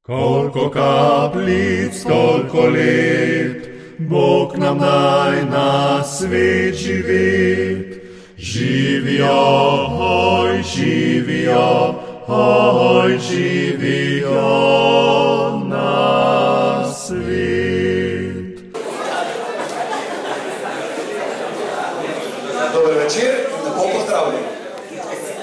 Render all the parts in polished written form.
Koliko kapljic, toliko let, Bog nam daj na svet živet. Živijo, hoj, živijo, hoj, živijo na svet. Dober večer in lepo pozdravljeni.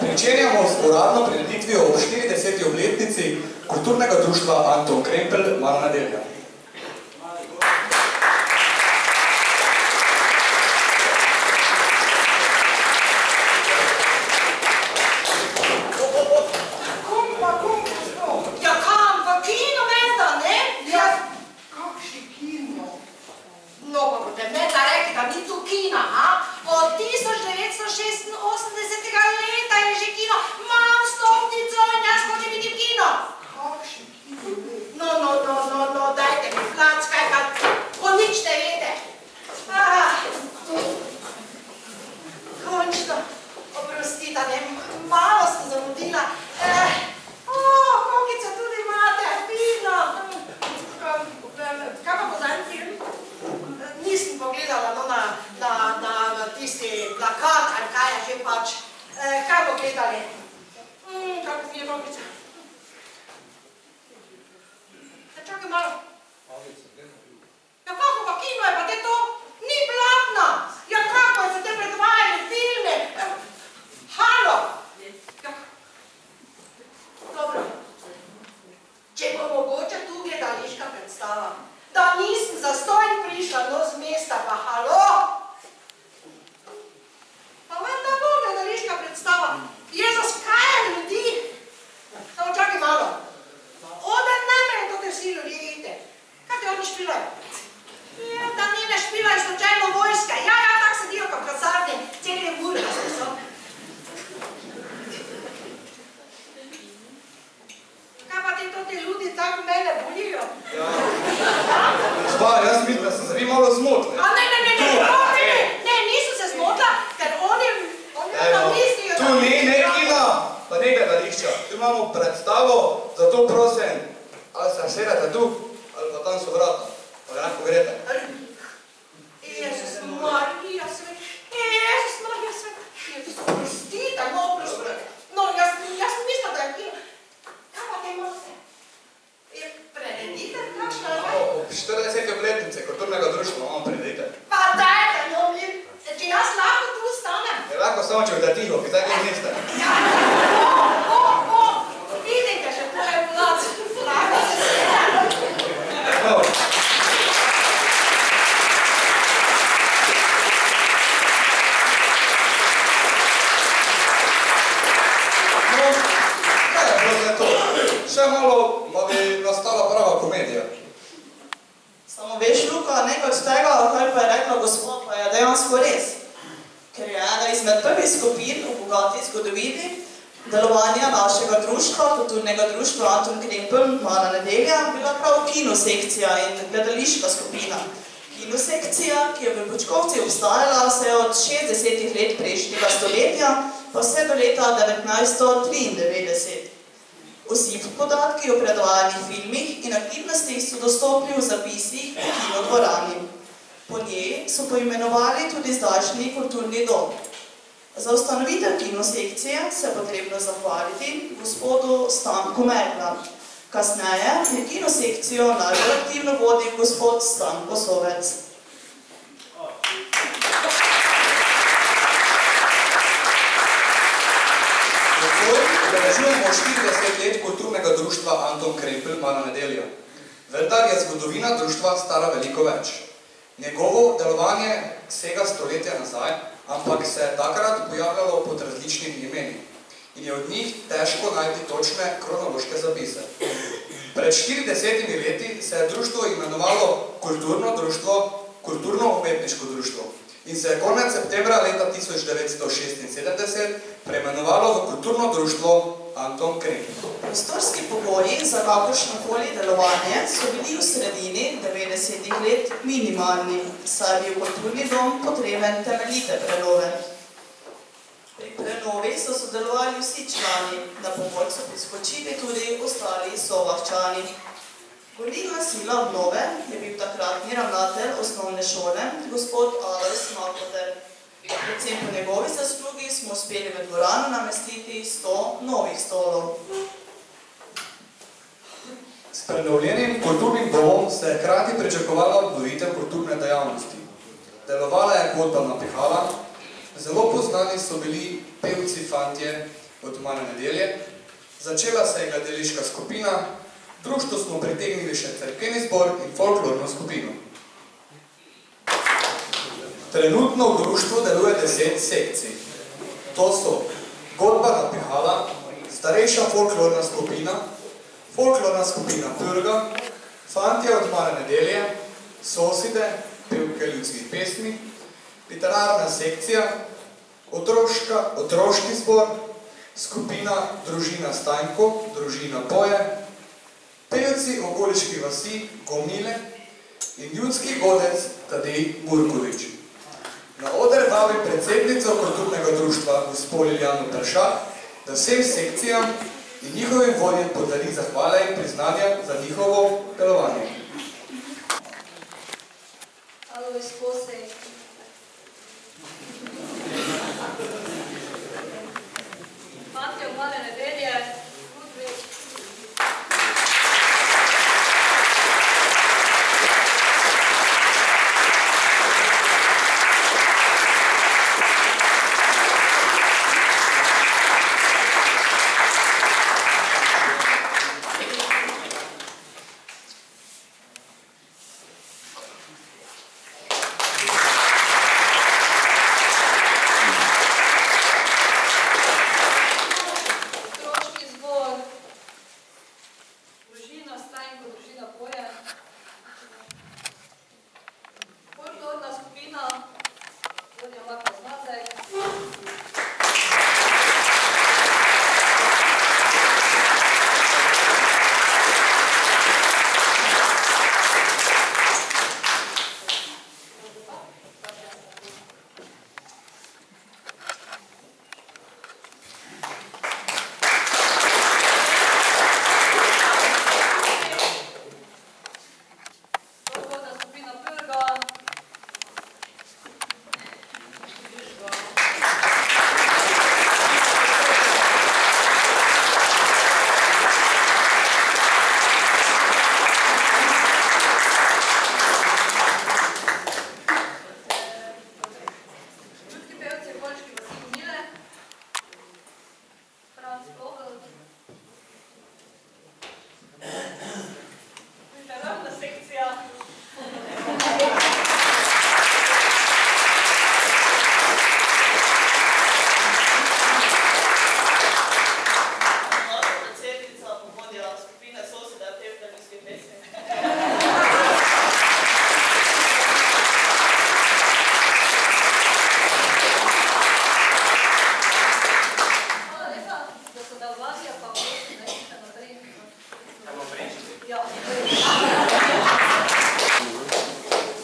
Pričenjamo z uradno prireditvijo ob 40. obletnici Kulturnega društva Anton Krempelj Mala nedelja. Za ustanovitev kinosekcije se je potrebno zahvaliti gospodu Stanku Megla. Kasneje je kinosekcijo najbolj aktivno vodil gospod Stanko Sovec. Obeležujemo 40 let Kulturnega društva Anton Krempelj Mala nedelja. Vendar je zgodovina društva stara veliko več. Njegovo delovanje sega stoletja nazaj, ampak se je takrat pojavljalo pod različnimi imeni in je od njih težko najti točne kronološke zapise. Pred 40 leti se je društvo imenovalo Kulturno društvo, Kulturno-umetniško društvo in se je konec septembra leta 1976 preimenovalo v Kulturno društvo Anton Krempelj. Prostorski pogoji za kakršnokoli delovanje so bili v sredini 90-ih let minimalni, saj je bil kulturni dom potreben temeljite prenove. Pri prenovi so sodelovali vsi člani, na pomoč so priskočili tudi ostali sovahčani. Gonilna sila obnove je bil takratni ravnatelj osnovne šole, gospod Alojz Makoter. Predvsem po njegovi zaslugi smo uspeli v dvorano namestiti 100 novih stolov. S prenovljenim kulturnim domom se je hkrati pričakovala obnovitev kulturne dejavnosti. Delovala je godba Pihala, zelo poznani so bili pevci fantje od Male nedelje, začela se je gledališka skupina, društvo smo pritegnili še cerkveni zbor in folklorno skupino. Trenutno v društvu deluje 10 sekcij. To so godba Pihala, starejša folklorna skupina Prga, fantje od Male nedelje, soside, pevke ljudskih pesmi, literarna sekcija, otroški zbor, skupina Družina Stanjko, Družina Poje, pevci okoliških vasi Gomile in ljudski godec Tadej Burkovič. Na oder vabim predsednico kulturnega društva gospo Liljano Peršak, da vsem sekcijam in njihovim vodjem podari zahvale in priznanja za njihovo delovanje. Alojz Kosej. Fantje od Male nedelje, Ludvik.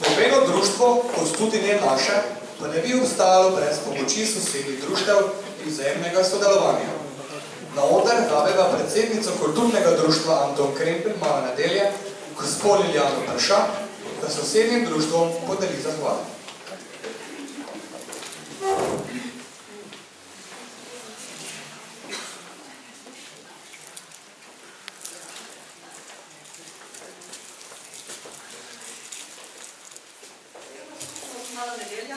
Nobeno društvo, kot tudi ne naše, pa ne bi obstajalo brez pomoči sosednjih društev in vzajemnega sodelovanja. Na oder vabeva predsednico kulturnega društva Anton Krempel Mala nedelje, gospo Liljano Peršak, da sosednjim društvom podeli zahvale. Mala nedelja.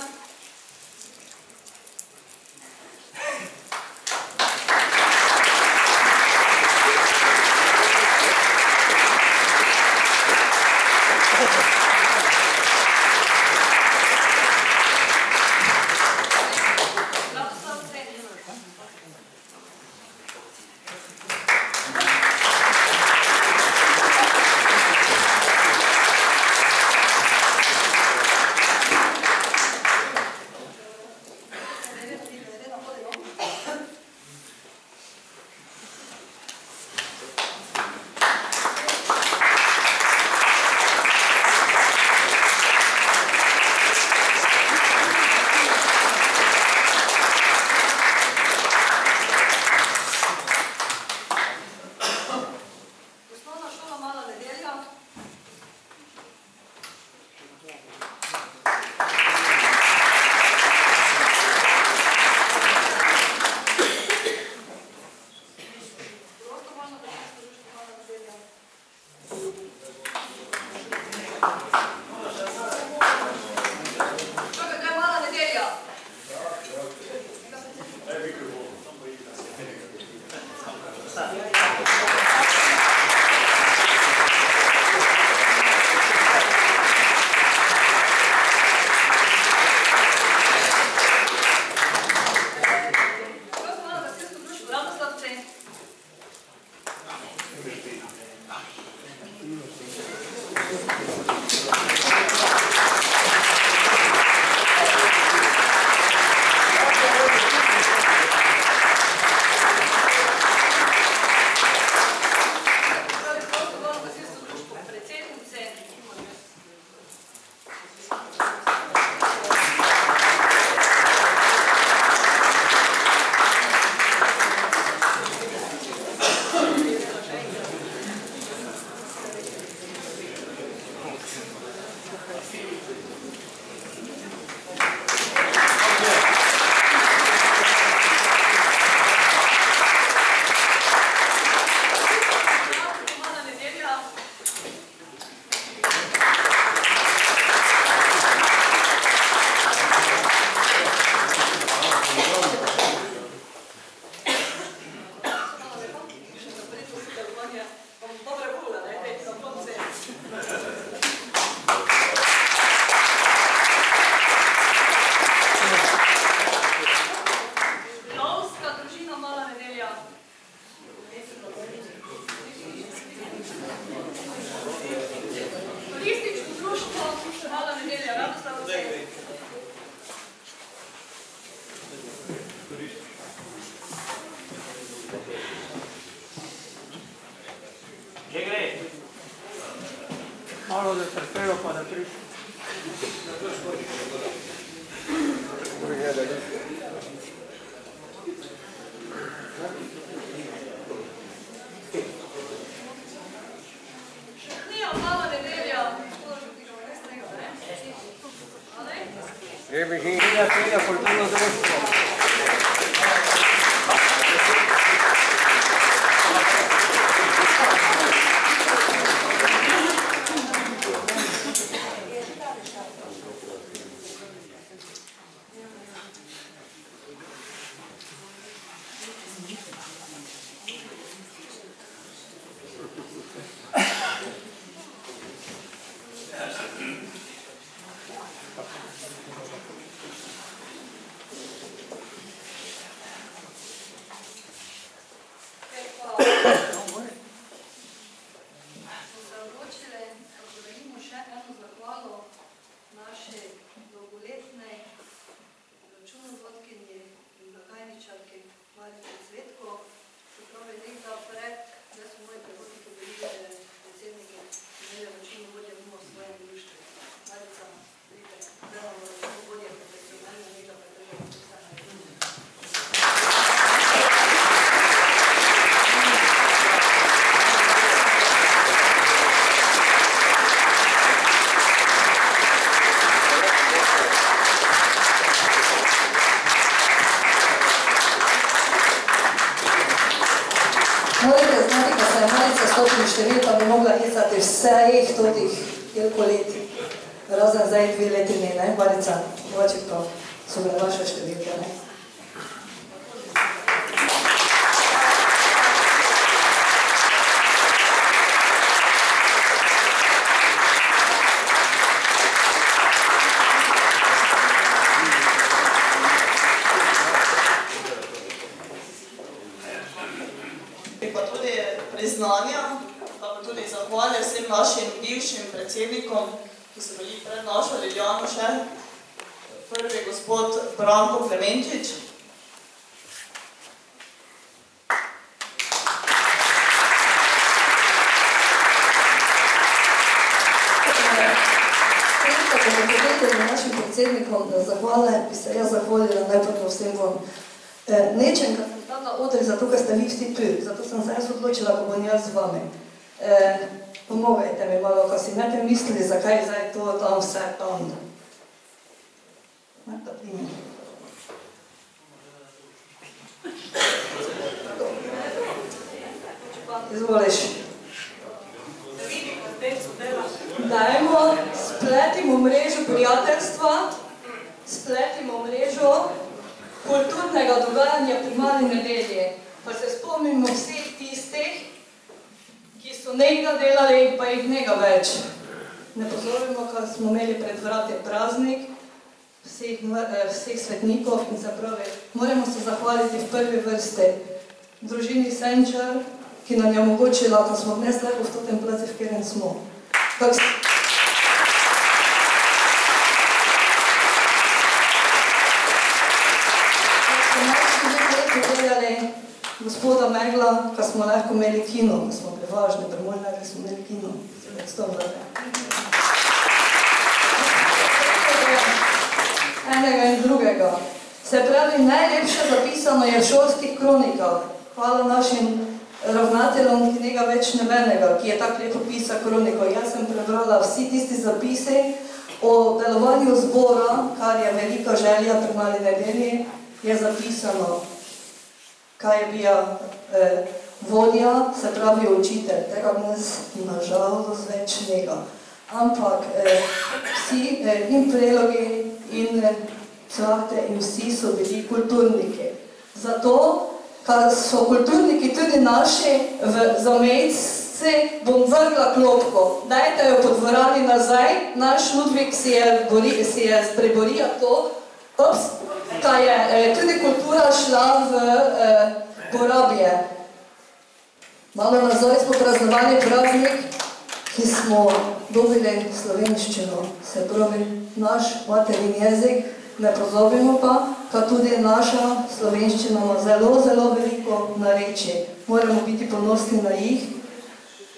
Malo da trpelo pa da prišlo. Nije mala nedelja, to že ti ga ne strega, ne? Prija kulturno društvo. Številka bi mogla hecati vseh totih jelko let, razen zdaj 2 leti ne, Marica, mogoče to so bile vaše številke, ne? Pa tudi priznanja, tudi zahvale vsem našim bivšim predsednikom, ki so bili pred našo Liljano še. Prvi gospod Branko Klemenčič. Našim predsednikom zahvale bi se jaz zahvalila najprej vsem vam. Nečem, kar sem tam na odri, zato ker ste vi vsi tu, zato sem se jaz odločila, ko bom jaz z vami. Pomagajte mi malo, ko si nete mislili, zakaj je zdaj to tam vse tam. Marta, primi. Izvoliš. Dajmo, spletimo mrežo prijateljstva, spletimo mrežo kulturnega dogajanja pri Mali nedelji. Pa se spomnimo vseh tistih, ki so nekaj delali, pa jih nekaj več. Ne pozorimo, ko smo imeli pred vrati praznik vseh svetnikov in se pravi, moramo se zahvaliti v prvi vrsti družini Senčar, ki nam je omogočila, ko smo dnes lepo v totem placi, v katerem smo. Gospoda Megla, ko smo lahko imeli kino, ko smo bili važni, premožni, ko smo imeli kino. Enega in drugega. Se pravi, najlepše zapisano je v šolskih kronikah. Hvala našim ravnateljem, ki njega več nebenega, ki je tako lepo pisal kroniko. Jaz sem prebrala vsi tisti zapisi o delovanju zbora, kar je velika želja pri Mali nedelji, je zapisano. Kaj je bila vodja, se pravi učitelj, tega dnes nažalost več njega. Ampak vsi in prelogi in cvate in vsi so bili kulturniki. Zato, ker so kulturniki tudi naši v zamejci, bom vrgla klopko. Dajte jo po dvorani nazaj, naš Ludvik si je preboril to, da je tudi kultura šla v porabje. Malo nazaj smo praznovali praznik, ki smo dobili slovenščino, se pravi naš materin jezik, ne pozabimo pa, da tudi naša slovenščina ima zelo, zelo veliko narečij. Moramo biti ponosni na jih.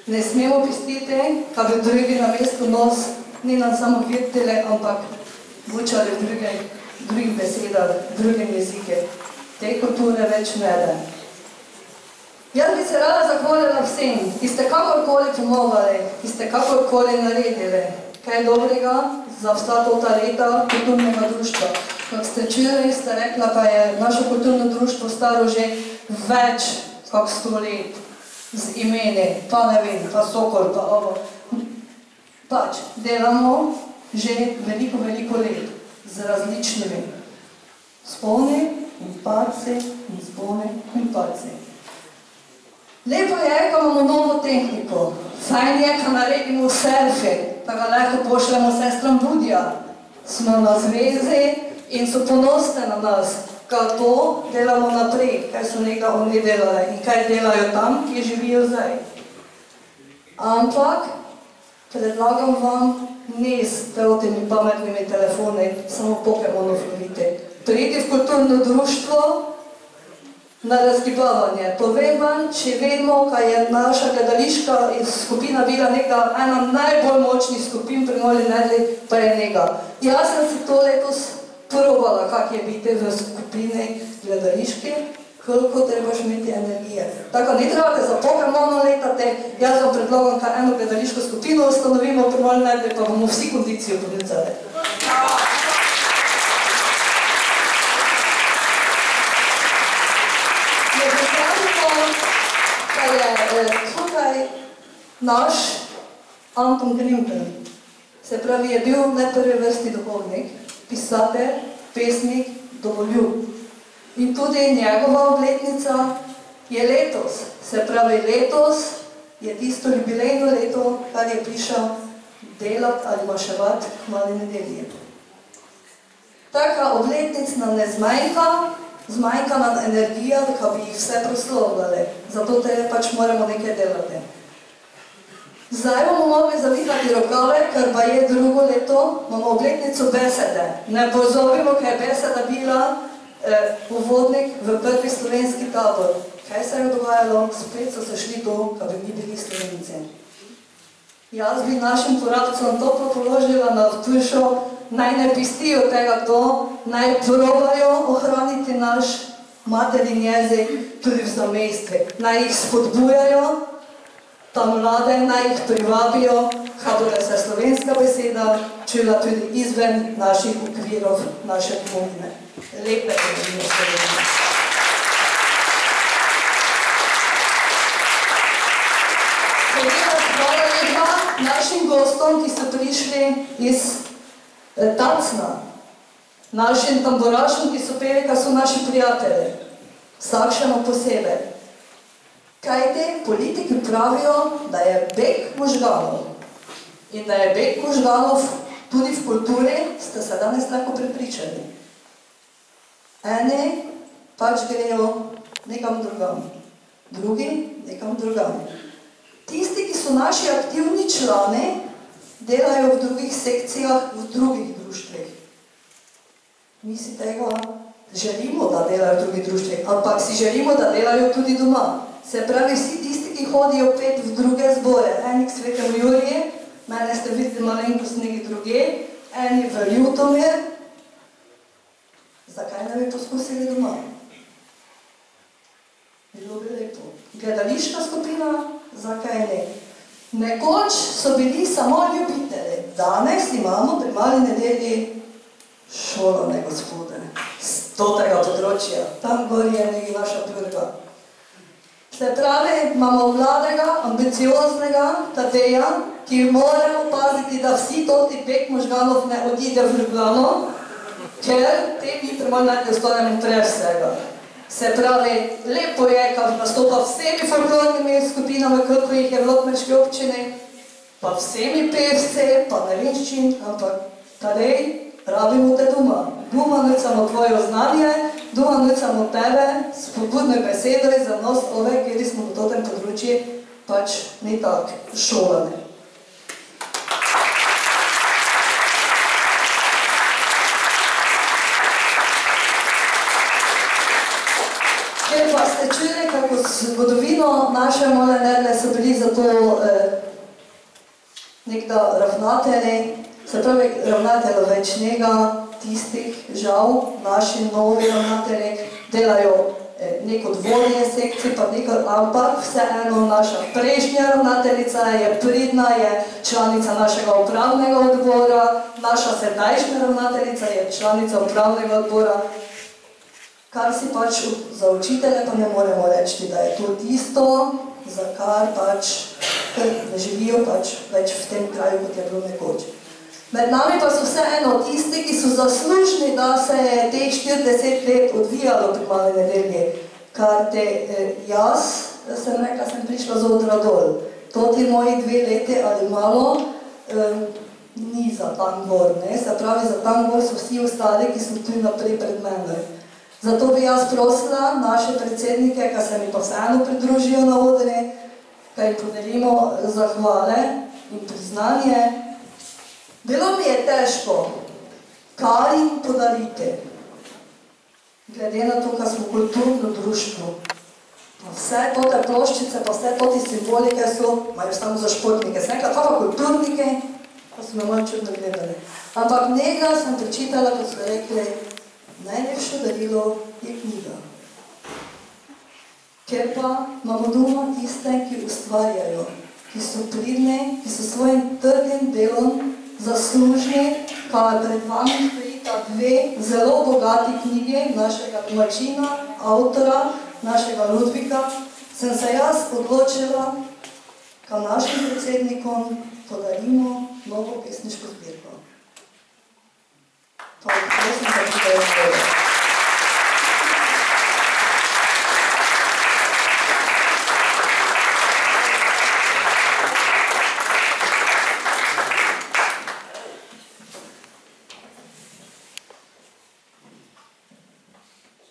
Ne smemo pustiti, kaj bi drugi na mestu nos ni nam samo videli, ampak vučali v drugih besedah, v drugim jezike. Te kulture več ne da. Jaz bi se rada zahvalila vsem, ki ste kakorkoli pomagali, ki ste kakorkoli naredili kaj dobrega za vsa ta leta kulturnega društva. Kot ste čuli, ste rekla, pa je naše kulturno društvo staro že več kot 100 let z imeni, pa ne vem, pa Sokol, pa ovo. Pač, delamo že veliko let z različnimi sponi in padci in sponi in padci. Lepo je, ko imamo novo tehniko. Fajn je, ko naredimo selfie, pa ga lahko pošljemo sestram Budja. Smo na zvezi in so ponosne na nas, kaj to delamo naprej, kaj so nekaj oni delali in kaj delajo tam, ki živijo zdaj. Ampak predlagam vam, ne s temi pametnimi telefoni, samo Pokemonov lovite. Pridite v kulturno društvo, na razgibavanje. Povem vam, če vemo, kaj je naša gledališka skupina bila ena najbolj močnih skupin pri Mali Nedli, pa je njega. Jaz sem si to letos probala, kak je biti v skupini gledališki, koliko trebaš imeti energije. Tako, ne trebate za Pokemono letate, jaz vam predlagam, kaj eno gledališko skupino ustanovimo pri Mali Nedli, pa bomo vsi kondicijo podnicali. Tukaj naš Anton Grimpel, se pravi, je bil ne prvi vrsti duhovnik, pisatelj, pesnik, domoljub. In tudi njegova obletnica je letos, se pravi, letos je tisto jubilejno leto, kar je prišel delati ali maševati k Mali nedelji. Taka obletnica nam ne zmanjka nam energija, da bi jih vse proslovljali. Zato te pač moramo nekaj delati. Zdaj bomo mogli zavihati rokave, ker pa je drugo leto, imamo obletnico besede. Ne pozovimo, kaj je beseda bila uvodnik v prvi slovenski tabor. Kaj se je dogajalo? Spet so se šli to, kaj bi mi bili Slovenci. Jaz bi našim porabcom toplo položila na vtušo, naj ne pistijo tega to, naj probajo ohraniti naš materin jezik tudi v zamejstvi. Naj jih spodbujajo, ta mlade, naj jih privabijo, kaj bude se slovenska beseda čula tudi izven naših okvirov, naše domovine. Lepe domovine Slovenije. Hvala lepa našim gostom, ki so prišli iz Tacna, našim tamborašom, ki so peli, kaj so naši prijatelji, vsakšeno posebej. Kajti politiki pravijo, da je beg možganov in da je beg možganov tudi v kulturi, ste se danes lahko prepričali. Eni pač grejo nekam drugam, drugi nekam drugam. Tisti, ki so naši aktivni člani, delajo v drugih sekcijah, v drugih društvih. Mi si tega želimo, da delajo v drugih društvih, ampak si želimo, da delajo tudi doma. Se pravi, vsi tisti, ki hodijo pet v druge zbore, eni k Svetemu Juriju, mene ste videli malenkost nekaj druge, eni v Ljutomir, zakaj ne bi poskusili doma? Bilo bi lepo. Gledališka skupina, zakaj ne? Nekoč so bili samo ljubitelji, danes imamo pri Mali nedelji šolane gospode, z tega področja, tam gori je nekaj naša prga. Se pravi, imamo mladega, ambicioznega Tadeja, ki moramo paziti, da vsi toti beg možganov ne odide v Ljubljano, ker te mi pri Mali nedelji ostanemo prej vsega. Se pravi, lepo je, kad nastopa vsemi folklornimi skupinami, koliko jih je v Lotmeški občini, pa vsemi pevci, pa ne vem s čim, ampak Tadej, rabimo te doma. Doma nucamo tvoje znanje, doma nucamo tebe, spodbudne besede za nas ove, kjer smo v totem področju pač ni tak šolani. Ker pa ste čuli, kako zgodovino naše Male Nedle, se so bili zato nekda ravnatelji, se pravi ravnateljev več njega, tistih, žal, naši novi ravnatelji delajo neko dvorje sekcij, pa neko, ampak vseeno naša prejšnja ravnateljica je pridna, je članica našega upravnega odbora, naša sedajšnja ravnateljica je članica upravnega odbora, kar si pač za učitelje pa ne moremo reči, da je to tisto, za kar pač ne živijo pač več v tem kraju, kot je bilo nekoč. Med nami pa so vseeno tisti, ki so zaslužni, da se je teh 40 let odvijalo pri Mali nedelji, kar jaz sem rekla, sem prišla z odra dol. To ti moji 2 leti ali malo ni za tam gor, ne? Se pravi, za tam gor so vsi ostali, ki so tu naprej pred menoj. Zato bi jaz prosila naše predsednike, ki se mi pa vseeno pridružijo na odre, kaj jim podelimo zahvale in priznanje. Bilo mi je težko, kaj jim podariti, glede na to, kaj smo kulturno društvo. Vse tote ploščice, pa vse tote simbolike so, imajo samo za športnike. Sem rekla, pa kulturnike, pa so me malo čudno gledali. Ampak nekaj sem prečitala, ko so rekli, najlepše darilo je knjiga. Ker pa imamo doma tiste, ki ustvarjajo, ki so pridni, ki so svojim trdim delom zaslužni, kar pred vami stojita 2 zelo bogati knjige našega domačina, avtora, našega Ludvika, sem se jaz odločila, ka našim predsednikom podarimo novo pesniško zbirko. To je prosim, da bi da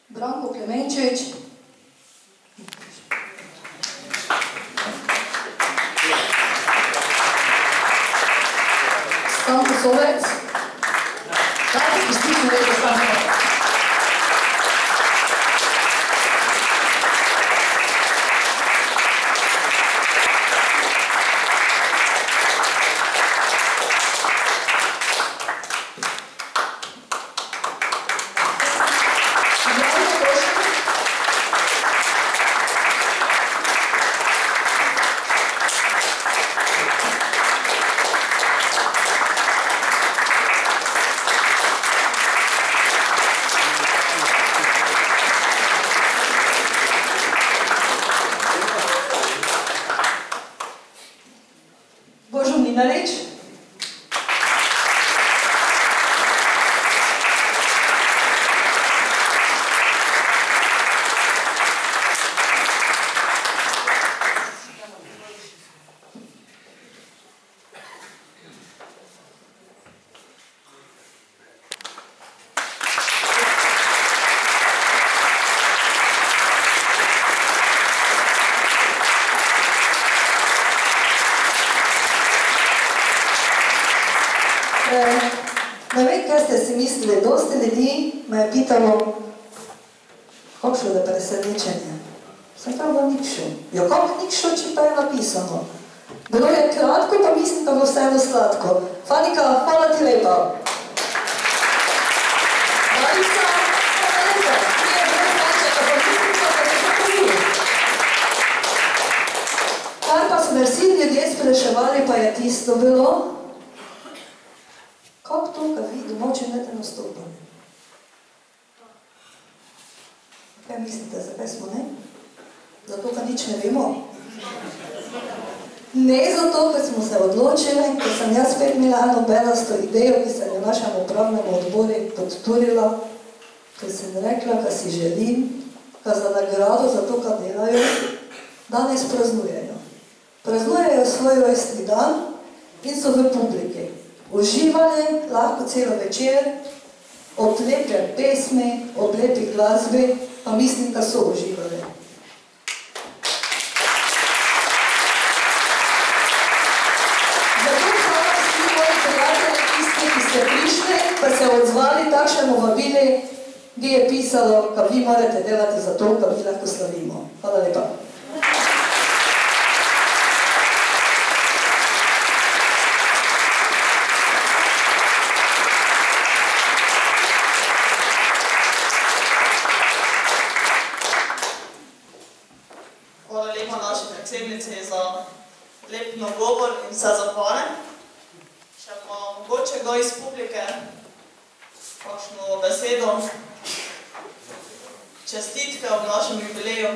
Branko Klemenčič, Stanko Sovec, dajte pisnično reči Stanko. Božo Mlinarič, ne vem, kaj ste si mislili, dosti ljudi me je pitalo, kako šlo da presenečenje. Sem pravila nikšo. Jo, kako nikšo, če pa je napisano? Bilo je kratko, pa mislim, da bo vseeno sladko. Fanika, hvala ti lepa. Marica, hvala lepa. Nije brez načeka, pa mislim, da je tako bilo. Kar pa smo vsi ljudje spraševali, pa je tisto bilo, kako to, kad vi domoče nete nastopali? Kaj mislite, zakaj smo ne? Zato, kad nič ne vemo? Ne zato, ker smo se odločili, ker sem jaz spet imela eno belasto idejo, ki sem jo našem upravnem odboru podturila, ker sem rekla, kaj si želim, kaj za nagrado, za to, kaj delajo, danes praznujejo. Praznujejo svoj rojstni dan in so v publiki. Uživali lahko celo večer, ob lepe pesmi, ob lepi glasbi, pa mislim, da so uživali. Zato hvala vsi moji prijatelji, tisti, ki ste prišli, pa se odzvali takšnemu vabili, ki je pisalo, kaj vi morate delati za to, kaj vi lahko slavimo. Hvala lepa. in vse zapore. Še pa mogoče kdo iz publike, kakšno besedo, čestitke ob našem jubileju.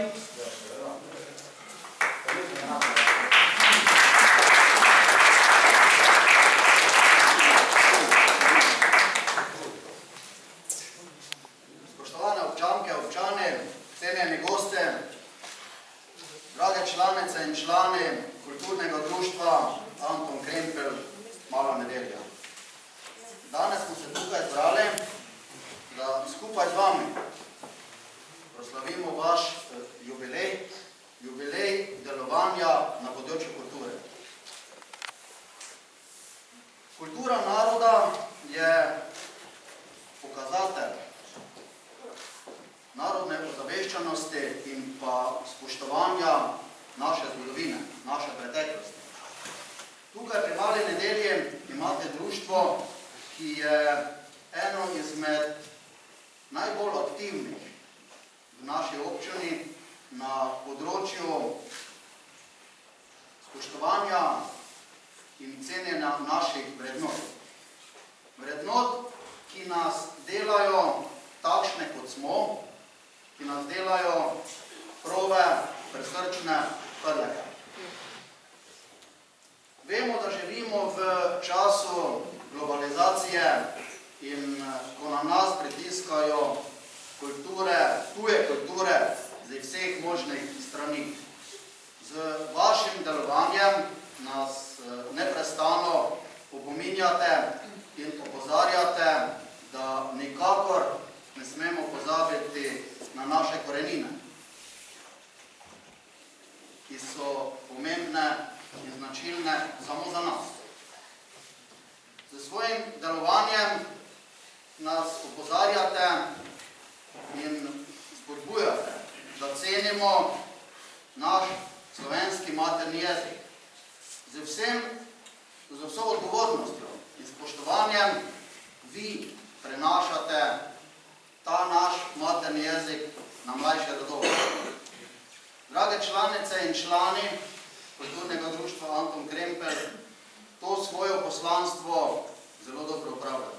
Spoštovane občanke, občani, cenjeni goste, drage članice in člani kulturnega društva Anton Krempel Mala nedelja. Danes smo se tukaj zbrali, da skupaj z vami proslavimo vaš jubilej, jubilej delovanja na področju kulture. Kultura naroda je pokazatelj narodne ozaveščenosti in pa spoštovanja naše zgodovine, naše preteklosti. Tukaj pri Mali nedelji imate društvo, ki je eno izmed najbolj aktivnih v naši občini na področju spoštovanja in cenjenja naših vrednot. Vrednot, ki nas delajo takšne, kot smo, ki nas delajo prave, presrčne prleke. Vemo, da živimo v času globalizacije in ko na nas pritiskajo kulture, tuje kulture z vseh možnih strani. Z vašim delovanjem nas neprestano opominjate in opozarjate, da nikakor ne smemo pozabiti na naše korenine, ki so pomembne in značilne samo za nas. Z svojim delovanjem nas opozarjate in spodbujate, da cenimo naš slovenski materni jezik. Z vso odgovornostjo in spoštovanjem vi prenašate ta naš materni jezik na mlajše rodove. Drage članice in člani kulturnega društva Anton Krempel, to svoje poslanstvo zelo dobro upravljate.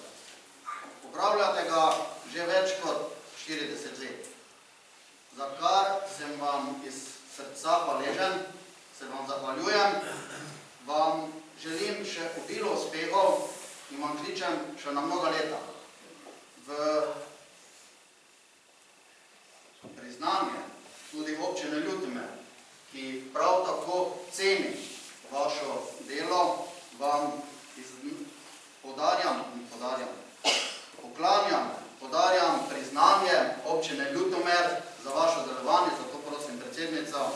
Upravljate ga že več kot 40 let, za kar sem vam iz srca hvaležen, se vam zahvaljujem, vam želim še obilo uspehov in vam kličem še na mnoga leta. V priznanje tudi občine Ljutomer, ki prav tako ceni vašo delo, vam podarjam priznanje občine Ljutomer za vašo delovanje, zato prosim predsednica.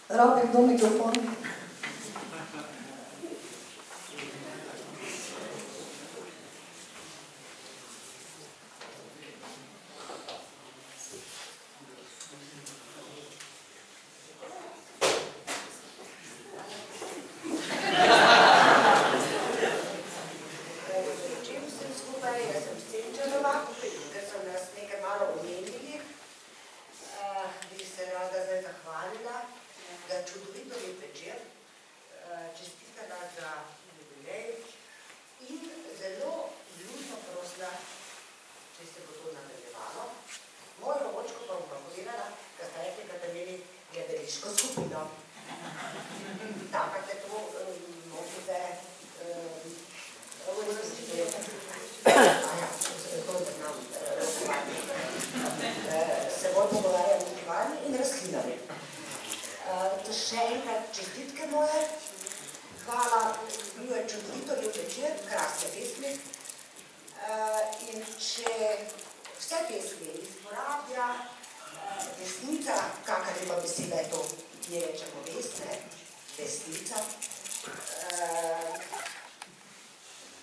Rabi kdo mikrofon? Da čudovito je če se bo to nadaljevalo. Mojo očko pa bom pa povedala, da sta rekli, da ste imeli gledališko skupino. Takrat je to mogli se bolj pogovarjali in razklinali. Še enkrat čestitke moje. Hvala, bil je čudovito lep večer, krasne pesmi. In če vse pesmi izporablja desnica, kakor je pa beseda je to, ne rečemo vest, ne, desnica,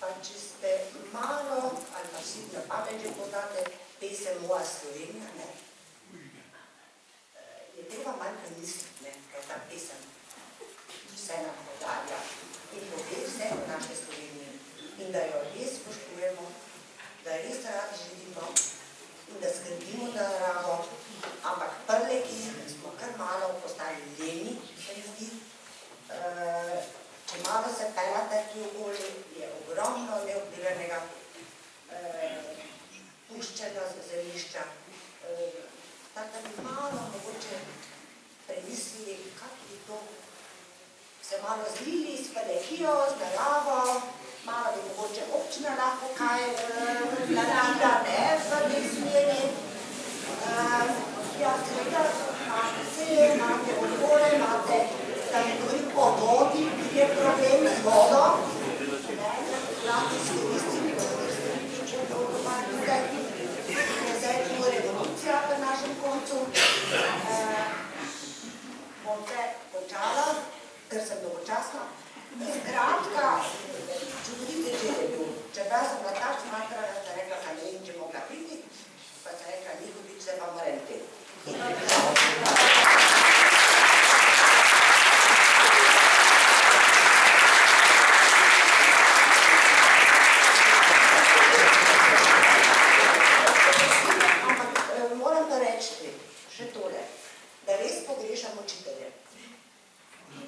pa če ste malo, ali pa vsi na pamet že poznate pesem Moja Slovenija, ne, je treba manj premisliti, ne, kaj ta pesem vse nam podarja in pove vse o naše Slovenije in da jo res spoštujemo, da res radi živimo in da skrbimo za naravo, ampak prleki smo kar malo postali leni, se mi zdi. Če malo se pelate tu okoli, je ogromno neobdelanega puščena zemljišča. Tako da bi malo mogoče premislili, kako bi to se malo zlili s pelekijo, z naravo, malo bi mogoče občina lahko kaj naredila, ne, v tej smeri. Ja, seveda, imate seje, imate odbore, imate, da ne govorim o vodi, ki je problem z vodo, ne, lahko izkoristili, če to domačite, je zdaj tu revolucija v našem koncu. Bom se počala, ker sem dolgočasna. Skratka, čudovit večer je bil. Čeprav sem bila tak smatrala, da sem rekla, da ne vem, če mogla priti, pa sem rekla, Nikovič, se pa moram peti. Ampak moram pa reči še tole, da res pogrešam učitelje.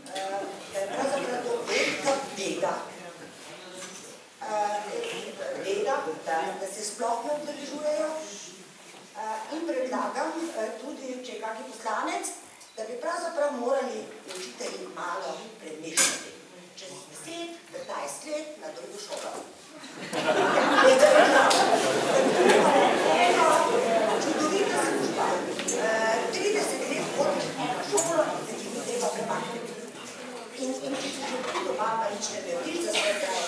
Ker pravzaprav to velika beda, da se sploh ne udeležujejo. In predlagam tudi, če je kakšen poslanec, da bi pravzaprav morali učitelji malo premišljati. Čez 10-15 let na drugo šolo. Eno čudovita služba. 30 let hodiš eno šolo in se ti ni treba premakniti. In če si že doma, pa nič ne veš, za svoje traje,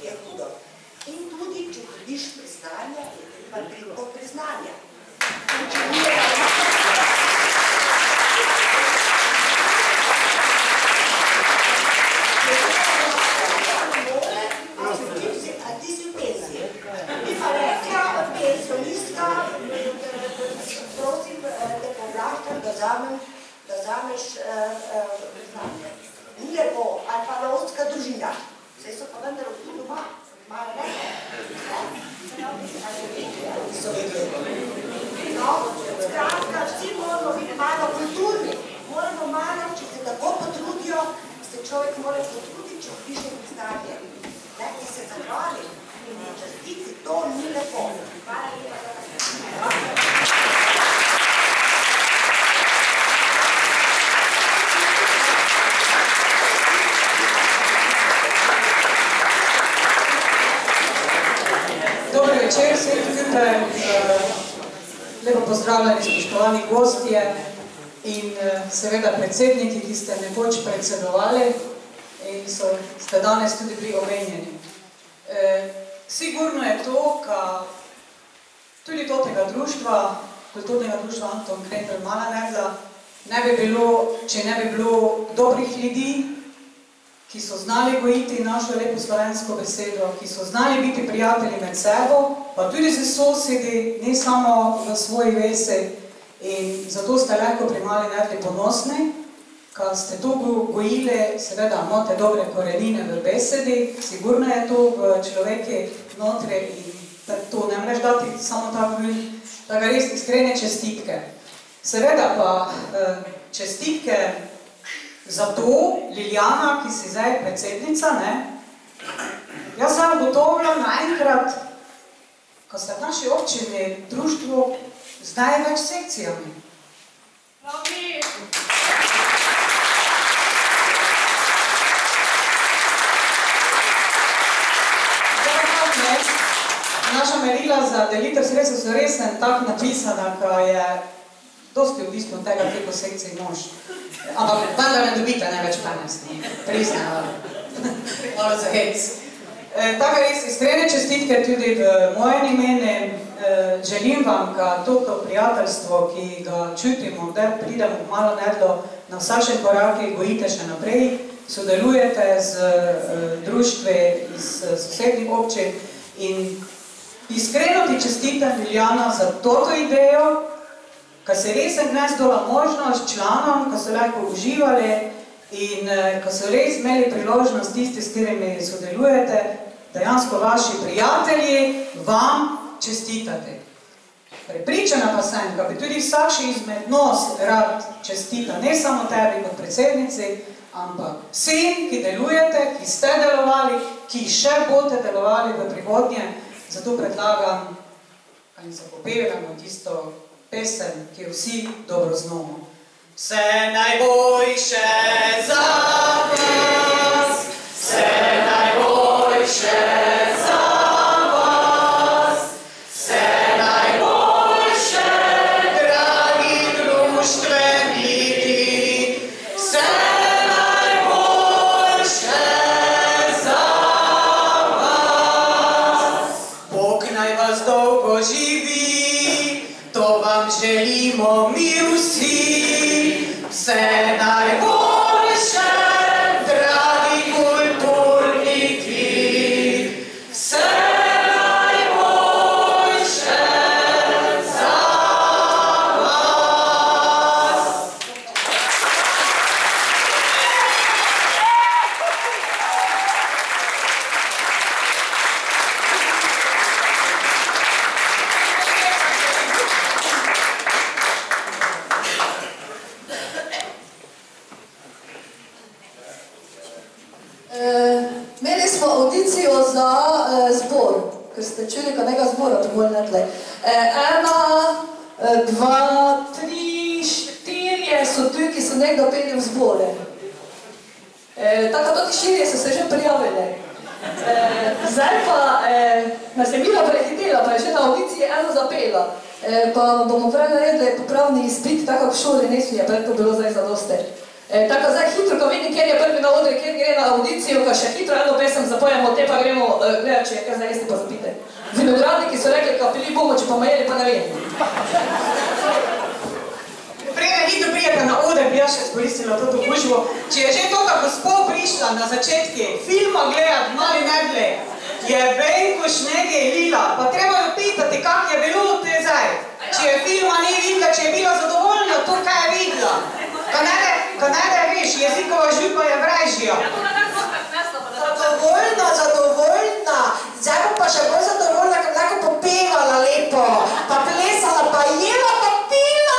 je hudo. In tudi, če dobiš priznanja, je treba priti po priznanja. In če ni a ti si v penziji. Bi pa rekla, penzionistka, prosim, te povlaštam, da zameš priznanje. Ni lepo, ali pa lovska družina. Vse so pa vendar tu doma. Malo ne? So vedeli. No, skratka, vsi moramo biti malo kulturni. Moramo malo, če se tako potrudijo, se človek mora potruditi, če piše priznanje. Ne, ki se zahvali in častiti, to ni lepo. Hvala lepa. Dobro večer, vsem skupaj, lepo pozdravljeni, spoštovani gostje in seveda predsedniki, ki ste nekoč predsedovali in ste danes tudi bili omenjeni. Sigurno je to, ka tudi tega društva, kulturnega društva Anton Krempelj Mala Nedlja, ne bi bilo, če ne bi bilo dobrih ljudi, ki so znali gojiti našo lepo slovensko besedo, ki so znali biti prijatelji med sebo, pa tudi z sosedi, ne samo v svoji vesi. In zato ste lahko pri Mali Nedlji ponosni, ko ste to gojili, seveda imate dobre korenine v besedi, sigurno je to v človeki notri in to ne moreš dati samo tako ven, da ga res iskrene čestitke. Seveda pa čestitke zato Liljana, ki si zdaj predsednica, ne, jaz sem ugotovila naenkrat, ko pa sta v naši občini društvo zdaj več sekcijami. Pravi! Naša merila za delitev sredstev so res tako napisana, ko je dosti odvisno od tega, koliko sekcij imaš. Ampak vendar ne dobite največ 15, priznam. Malo za hec. Tako res iskrene čestitke tudi v mojem imenu. Želim vam ga to prijateljstvo, ki ga čutimo, da pridemo v Malo Nedlo na vsakem koraku, gojite še naprej, sodelujete z društvi iz sosednjih občin in iskreno ti čestitam, Liljana, za toto idejo, ko se res dnes dola možnost članom, ko so lahko uživali in ko so res imeli priložnost tisti, s katerimi sodelujete, dejansko vaši prijatelji vam čestitate. Prepričana pa sem, da bi tudi vsakši izmed nas rad čestita, ne samo tebi kot predsednici, ampak vsem, ki delujete, ki ste delovali, ki še boste delovali v prihodnje. Zato predlagam, ali zapopevamo tisto pesem, ki jo vsi dobro znamo. Vse najboljše za vas, vse najboljše za vas, vse najboljše, dragi društveniki, vse najboljše za vas. Bog naj vas dolgo živi, to vam želimo mi vsi. Vse najboljše, dragi kulturniki, vse najboljše za vas. Imeli smo audicijo za zbor, ker ste čuli kanega zbora, to bolj nedle. 1, 2, 3, 4 so tu, ki so nekdo peli v zbore. Tako toti 4 so se že prijavili. Zdaj pa nas je Mila prehitela, pa je že na audiciji eno zapela. Pa bomo prej naredili popravni izpit, tako v šoli ne smije, pred to bilo zdaj zadosti. Tako zdaj hitro, ko vidim, kjer je prvi na odri, kjer gre na audicijo, ko še hitro eno pesem zapojemo, te pa gremo gledati, če je kaj zdaj jeste pa zapite. Vinogradniki so rekli, kapili bomo, če pa majeli, pa ne vem. Preden hitro prijete na oder, bi jaz še izkoristila toto gužbo. Če je že tota gospod prišla na začetki filma gledati Mali Nedli, je Benkoš nekaj lila, pa treba jo pitati, kak je bilo te zdaj. Če je filma ni videla, če je bila zadovoljna, to kaj je videla. Ko ne da veš, jezikova župa je vražja. Zadovoljna. Zdaj bom pa še bolj zadovoljna, ker lahko popevala lepo, pa plesala, pa jela, pa pila.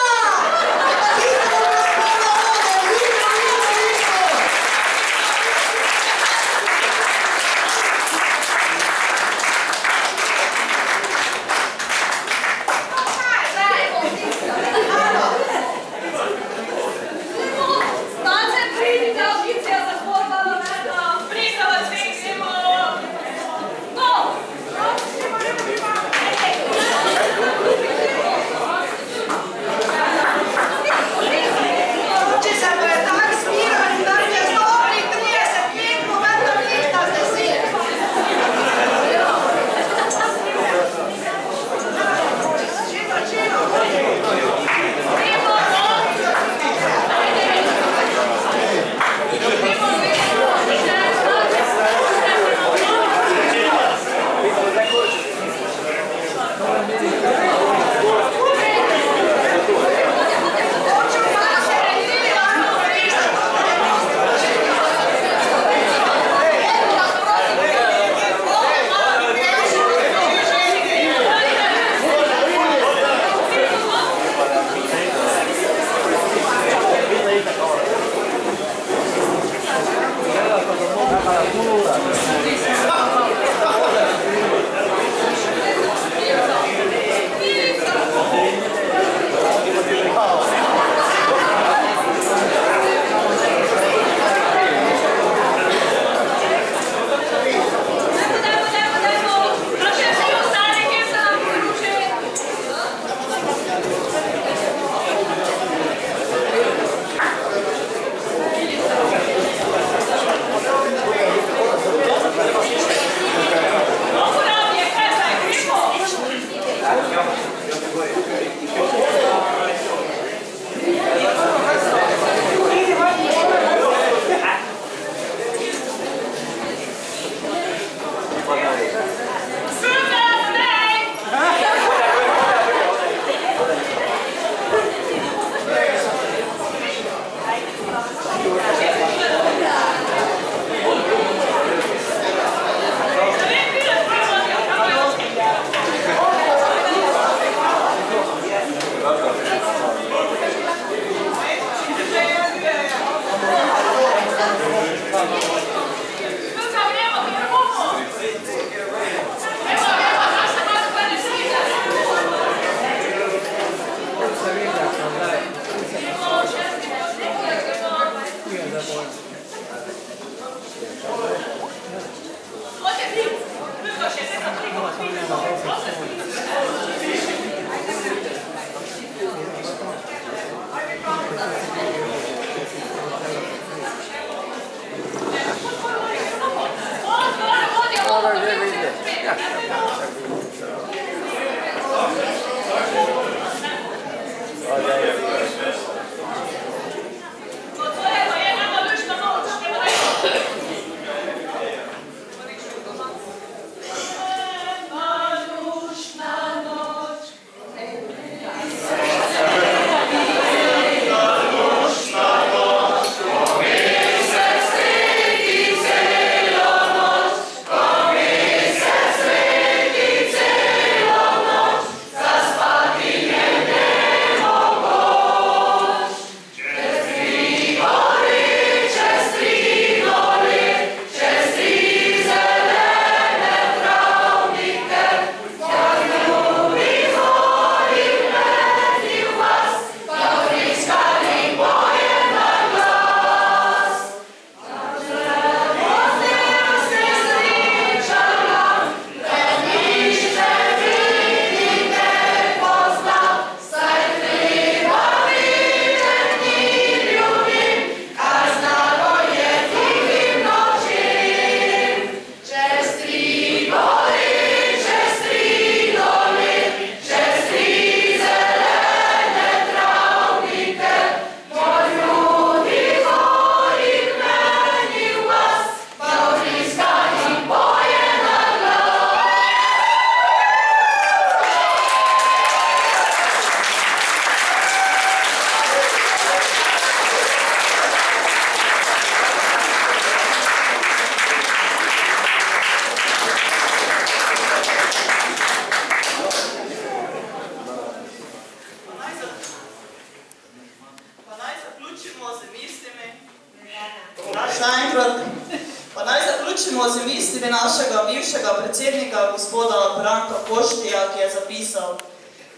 posebej našega bivšega predsednika, gospoda Branka Koštija, ki je zapisal: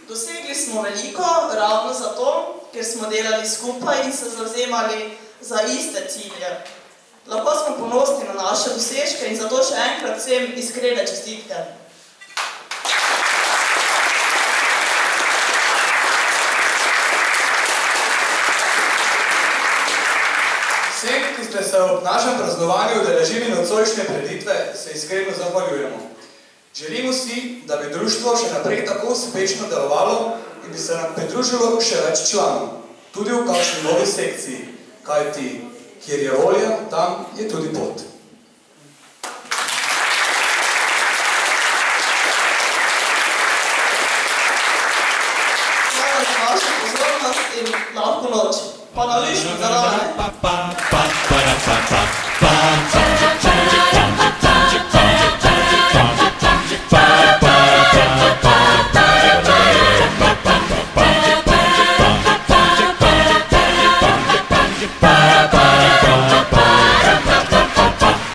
dosegli smo veliko ravno zato, ker smo delali skupaj in se zavzemali za iste cilje. Lahko smo ponosni na naše dosežke in zato še enkrat vsem iskrene čestitke. Vsem, ki ste se ob našem praznovanju udeležili nocojšnje prireditve, se iskreno zahvaljujemo. Želimo si, da bi društvo še naprej tako uspešno delovalo in bi se nam pridružilo še več članov, tudi v kakšni novi sekciji, kajti kjer je volja, tam je tudi pot. Hvala za vašo pozornost in lahko noč. Pa na lišno zarane.